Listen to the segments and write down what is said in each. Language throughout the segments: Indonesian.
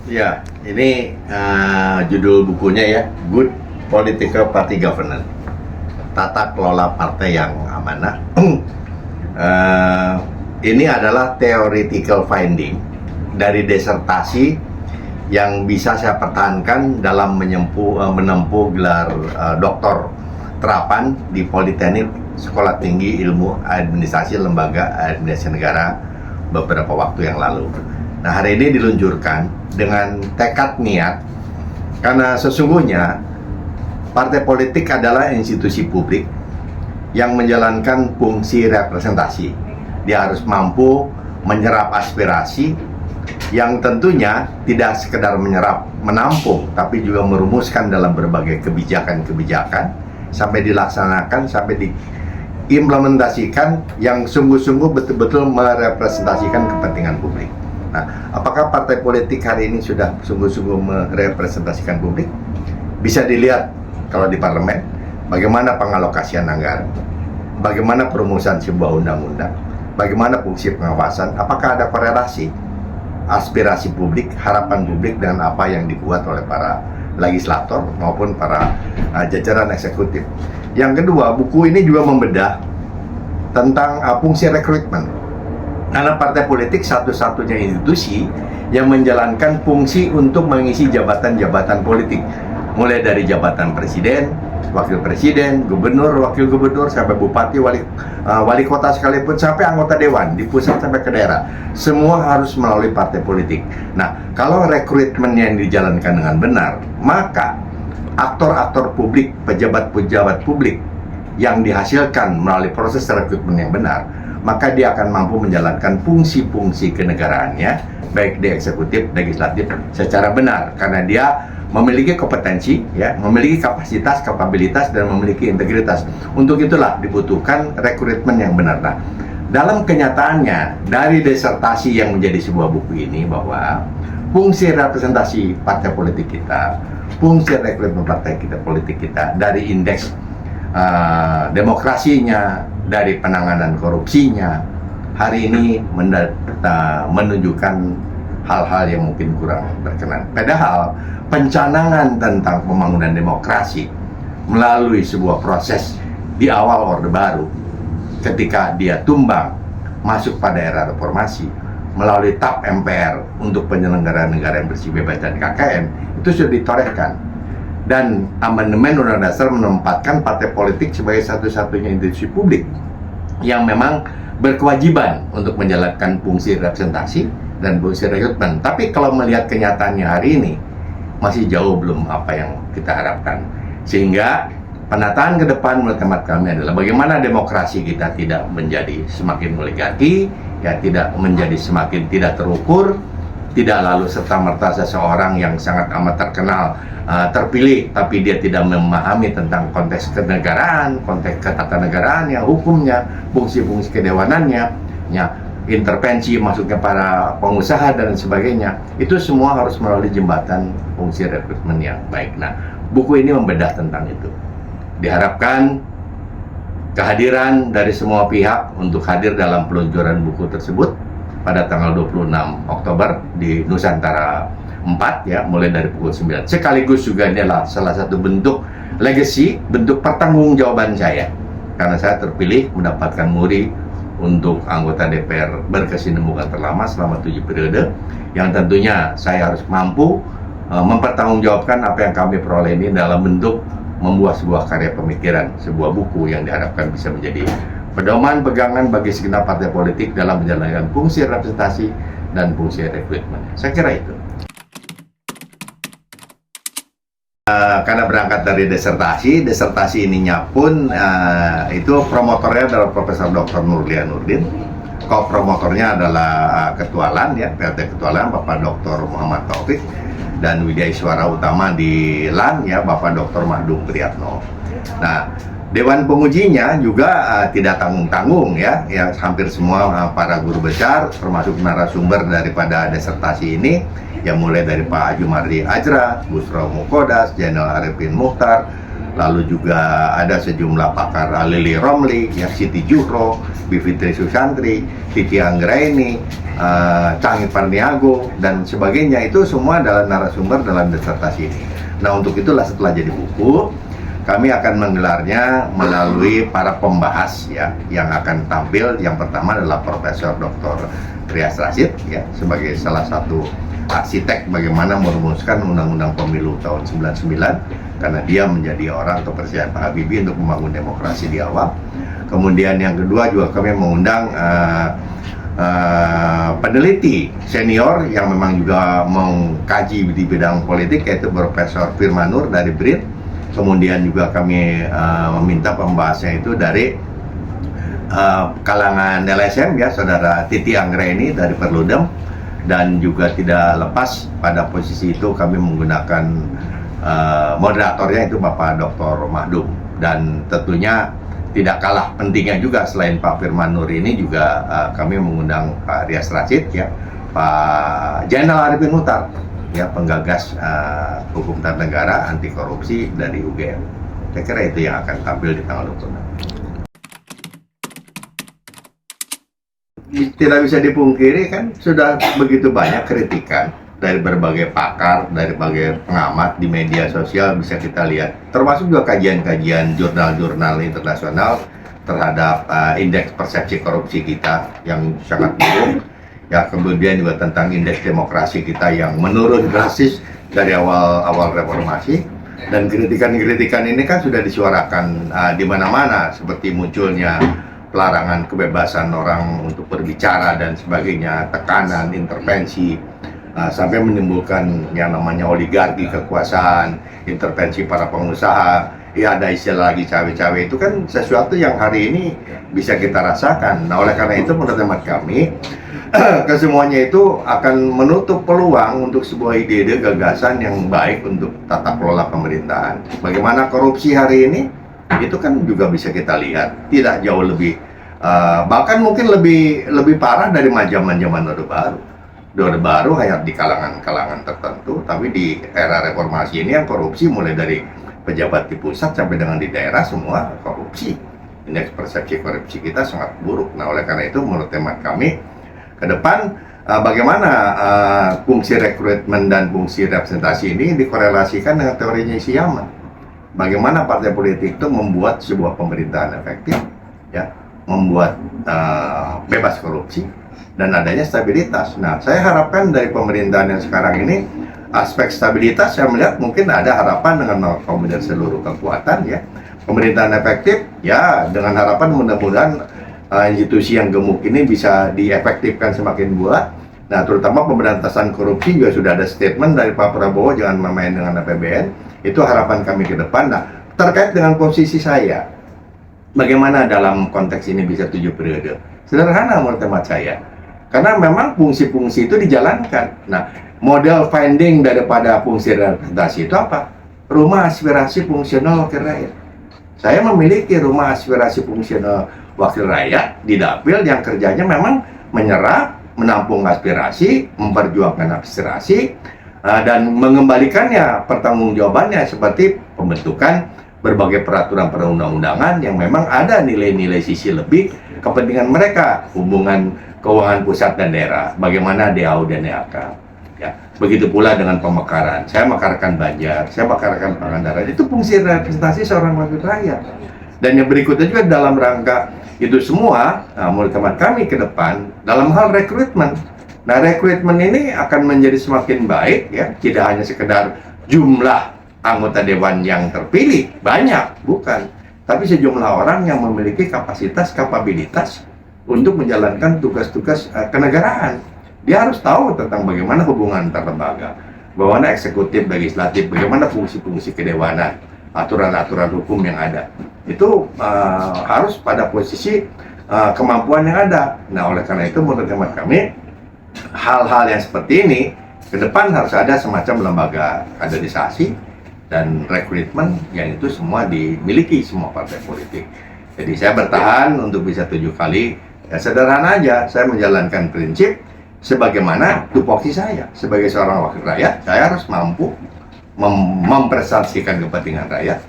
Ya, ini judul bukunya ya, Good Political Party Governance, Tata Kelola Partai yang Amanah. Ini adalah theoretical finding dari disertasi yang bisa saya pertahankan dalam menempuh gelar doktor terapan di Politeknik Sekolah Tinggi Ilmu Administrasi Lembaga Administrasi Negara beberapa waktu yang lalu. Nah, hari ini diluncurkan dengan tekad niat, karena sesungguhnya partai politik adalah institusi publik yang menjalankan fungsi representasi. Dia harus mampu menyerap aspirasi yang tentunya tidak sekedar menampung, tapi juga merumuskan dalam berbagai kebijakan-kebijakan sampai dilaksanakan, sampai diimplementasikan yang sungguh-sungguh betul-betul merepresentasikan kepentingan publik. Nah, apakah partai politik hari ini sudah sungguh-sungguh merepresentasikan publik? Bisa dilihat kalau di parlemen, bagaimana pengalokasian anggaran, bagaimana perumusan sebuah undang-undang, bagaimana fungsi pengawasan, apakah ada korelasi aspirasi publik, harapan publik dengan apa yang dibuat oleh para legislator maupun para jajaran eksekutif. Yang kedua, buku ini juga membedah tentang fungsi rekrutmen. Karena partai politik satu-satunya institusi yang menjalankan fungsi untuk mengisi jabatan-jabatan politik, mulai dari jabatan presiden, wakil presiden, gubernur, wakil gubernur, sampai bupati, wali kota sekalipun, sampai anggota dewan di pusat sampai ke daerah, semua harus melalui partai politik. Nah, kalau rekrutmen yang dijalankan dengan benar, maka aktor-aktor publik, pejabat-pejabat publik yang dihasilkan melalui proses rekrutmen yang benar, maka dia akan mampu menjalankan fungsi-fungsi kenegaraannya, baik di eksekutif, legislatif, secara benar, karena dia memiliki kompetensi, ya, memiliki kapasitas, kapabilitas, dan memiliki integritas. Untuk itulah dibutuhkan rekrutmen yang benar. Nah, dalam kenyataannya, dari disertasi yang menjadi sebuah buku ini, bahwa fungsi representasi partai politik kita, fungsi rekrutmen partai kita, politik kita, dari indeks demokrasinya, dari penanganan korupsinya, hari ini menunjukkan hal-hal yang mungkin kurang berkenan. Padahal pencanangan tentang pembangunan demokrasi melalui sebuah proses di awal Orde Baru, ketika dia tumbang masuk pada era reformasi melalui TAP MPR untuk penyelenggaraan negara yang bersih, bebas, dan KKN, itu sudah ditorehkan. Dan amandemen Undang-Undang Dasar menempatkan partai politik sebagai satu-satunya institusi publik yang memang berkewajiban untuk menjalankan fungsi representasi dan fungsi rekrutmen. Tapi kalau melihat kenyataannya hari ini, masih jauh belum apa yang kita harapkan. Sehingga penataan ke depan menurut hemat kami adalah bagaimana demokrasi kita tidak menjadi semakin oligarki, ya, tidak menjadi semakin tidak terukur, tidak lalu serta-merta seseorang yang sangat amat terkenal terpilih, tapi dia tidak memahami tentang konteks kenegaraan, konteks ketatanegaraan, yang hukumnya, fungsi-fungsi kedewanannya, ya, intervensi masuknya para pengusaha dan sebagainya. Itu semua harus melalui jembatan fungsi rekrutmen yang baik. Nah, buku ini membedah tentang itu. Diharapkan kehadiran dari semua pihak untuk hadir dalam peluncuran buku tersebut pada tanggal 26 Oktober di Nusantara 4, ya, mulai dari pukul 9. Sekaligus juga ini adalah salah satu bentuk legacy, bentuk pertanggungjawaban saya, karena saya terpilih mendapatkan muri untuk anggota DPR berkesinambungan terlama selama 7 periode, yang tentunya saya harus mampu mempertanggungjawabkan apa yang kami peroleh ini dalam bentuk membuat sebuah karya pemikiran, sebuah buku yang diharapkan bisa menjadi pedoman pegangan bagi segenap partai politik dalam menjalankan fungsi representasi dan fungsi rekrutmen. Saya kira itu. Karena berangkat dari disertasi ininya pun itu promotornya adalah Profesor Dr. Nurlia Nurdin, co-promotornya adalah Ketua LAN, ya, PLT Ketua LAN, Bapak Dr. Muhammad Taufik, dan widya suara utama di LAN, ya, Bapak Dr. Mahdum Priyatno. Nah, Dewan pengujinya juga tidak tanggung-tanggung, ya, hampir semua para guru besar, termasuk narasumber daripada disertasi ini, yang mulai dari Pak Jumardi Ajra, Busro Mukodas, Jenderal Arifin Mukhtar, lalu juga ada sejumlah pakar Lili Romli, ya, Siti Juhro, Bivitri Susantri, Titi Anggraini, Canggih Parniago, dan sebagainya. Itu semua adalah narasumber dalam disertasi ini. Nah, untuk itulah setelah jadi buku, kami akan menggelarnya melalui para pembahas, ya, yang akan tampil. Yang pertama adalah Profesor Dr. Rias Rasyid, ya, sebagai salah satu arsitek bagaimana merumuskan Undang-Undang Pemilu tahun 99, karena dia menjadi orang kepercayaan Pak Habibie untuk membangun demokrasi di awal. Kemudian yang kedua juga kami mengundang peneliti senior yang memang juga mengkaji di bidang politik, yaitu Profesor Firman Nur dari BRIN. Kemudian juga kami meminta pembahasnya itu dari kalangan LSM, ya, Saudara Titi Anggraini dari Perludem. Dan juga tidak lepas pada posisi itu kami menggunakan moderatornya itu Bapak Dr. Mahdum. Dan tentunya tidak kalah pentingnya juga selain Pak Firman Nur ini juga kami mengundang Pak Rias Rasyid, ya, Pak Jainal Arifin Muchtar, ya, penggagas hukum tata negara anti korupsi dari UGM. Saya kira itu yang akan tampil di tanggal 26. Tidak bisa dipungkiri kan sudah begitu banyak kritikan dari berbagai pakar, dari berbagai pengamat di media sosial, bisa kita lihat, termasuk juga kajian-kajian jurnal-jurnal internasional terhadap indeks persepsi korupsi kita yang sangat buruk, ya. Kemudian juga tentang indeks demokrasi kita yang menurun drastis dari awal reformasi. Dan kritikan-kritikan ini kan sudah disuarakan di mana-mana, seperti munculnya pelarangan kebebasan orang untuk berbicara dan sebagainya, tekanan, intervensi, sampai menimbulkan yang namanya oligarki kekuasaan, intervensi para pengusaha. Ya, ada istilah lagi cawe-cawe, itu kan sesuatu yang hari ini bisa kita rasakan. Nah, oleh karena itu menurut hemat kami, kesemuanya itu akan menutup peluang untuk sebuah ide-ide gagasan yang baik untuk tata kelola pemerintahan. Bagaimana korupsi hari ini, itu kan juga bisa kita lihat tidak jauh lebih bahkan mungkin lebih parah dari zaman Orde Baru. Orde Baru hanya di kalangan tertentu, tapi di era reformasi ini yang korupsi mulai dari pejabat di pusat sampai dengan di daerah semua korupsi. Indeks persepsi korupsi kita sangat buruk. Nah, oleh karena itu menurut hemat kami ke depan bagaimana fungsi rekrutmen dan fungsi representasi ini dikorelasikan dengan teorinya isi Yaman. Bagaimana partai politik itu membuat sebuah pemerintahan efektif, ya, membuat bebas korupsi dan adanya stabilitas. Nah, saya harapkan dari pemerintahan yang sekarang ini aspek stabilitas saya melihat mungkin ada harapan dengan mengakomodir seluruh kekuatan, ya. Pemerintahan efektif, ya, dengan harapan mudah-mudahan institusi yang gemuk ini bisa diefektifkan semakin bulat. Nah, terutama pemberantasan korupsi juga sudah ada statement dari Pak Prabowo, jangan main dengan APBN. Itu harapan kami ke depan. Nah, terkait dengan posisi saya, bagaimana dalam konteks ini bisa 7 periode? Sederhana menurut hemat saya, karena memang fungsi-fungsi itu dijalankan. Nah, model finding daripada fungsi representasi itu apa? Rumah aspirasi fungsional wakil rakyat. Saya memiliki rumah aspirasi fungsional wakil rakyat di Dapil yang kerjanya memang menyerap, menampung aspirasi, memperjuangkan aspirasi, dan mengembalikannya pertanggungjawabannya seperti pembentukan berbagai peraturan perundang-undangan yang memang ada nilai-nilai sisi lebih kepentingan mereka, hubungan keuangan pusat dan daerah, bagaimana DAU dan DAK, ya. Begitu pula dengan pemekaran, saya mekarkan Banjar, saya mekarkan Pangandaran, itu fungsi representasi seorang wakil rakyat. Dan yang berikutnya juga dalam rangka itu semua, menurut hemat kami ke depan dalam hal rekrutmen. Nah, rekrutmen ini akan menjadi semakin baik, ya, tidak hanya sekedar jumlah anggota dewan yang terpilih banyak, bukan, tapi sejumlah orang yang memiliki kapasitas, kapabilitas untuk menjalankan tugas-tugas kenegaraan. Dia harus tahu tentang bagaimana hubungan antar lembaga, bagaimana eksekutif, legislatif, bagaimana fungsi-fungsi kedewanan, aturan-aturan hukum yang ada. Itu harus pada posisi kemampuan yang ada. Nah, oleh karena itu menurut hemat kami, hal-hal yang seperti ini ke depan harus ada semacam lembaga kaderisasi dan rekrutmen yang itu semua dimiliki semua partai politik. Jadi saya bertahan untuk bisa 7 kali. Ya, sederhana aja, saya menjalankan prinsip sebagaimana tupoksi saya sebagai seorang wakil rakyat. Saya harus mampu mempresentasikan kepentingan rakyat.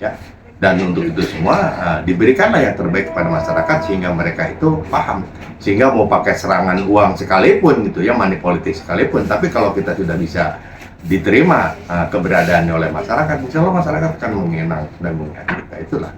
ya. Dan untuk itu semua diberikanlah yang terbaik kepada masyarakat sehingga mereka itu paham, sehingga mau pakai serangan uang sekalipun gitu ya, money politik sekalipun, tapi kalau kita sudah bisa diterima keberadaannya oleh masyarakat, insya Allah masyarakat akan mengenang dan menghargai kita. Itulah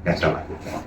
yang saya lakukan.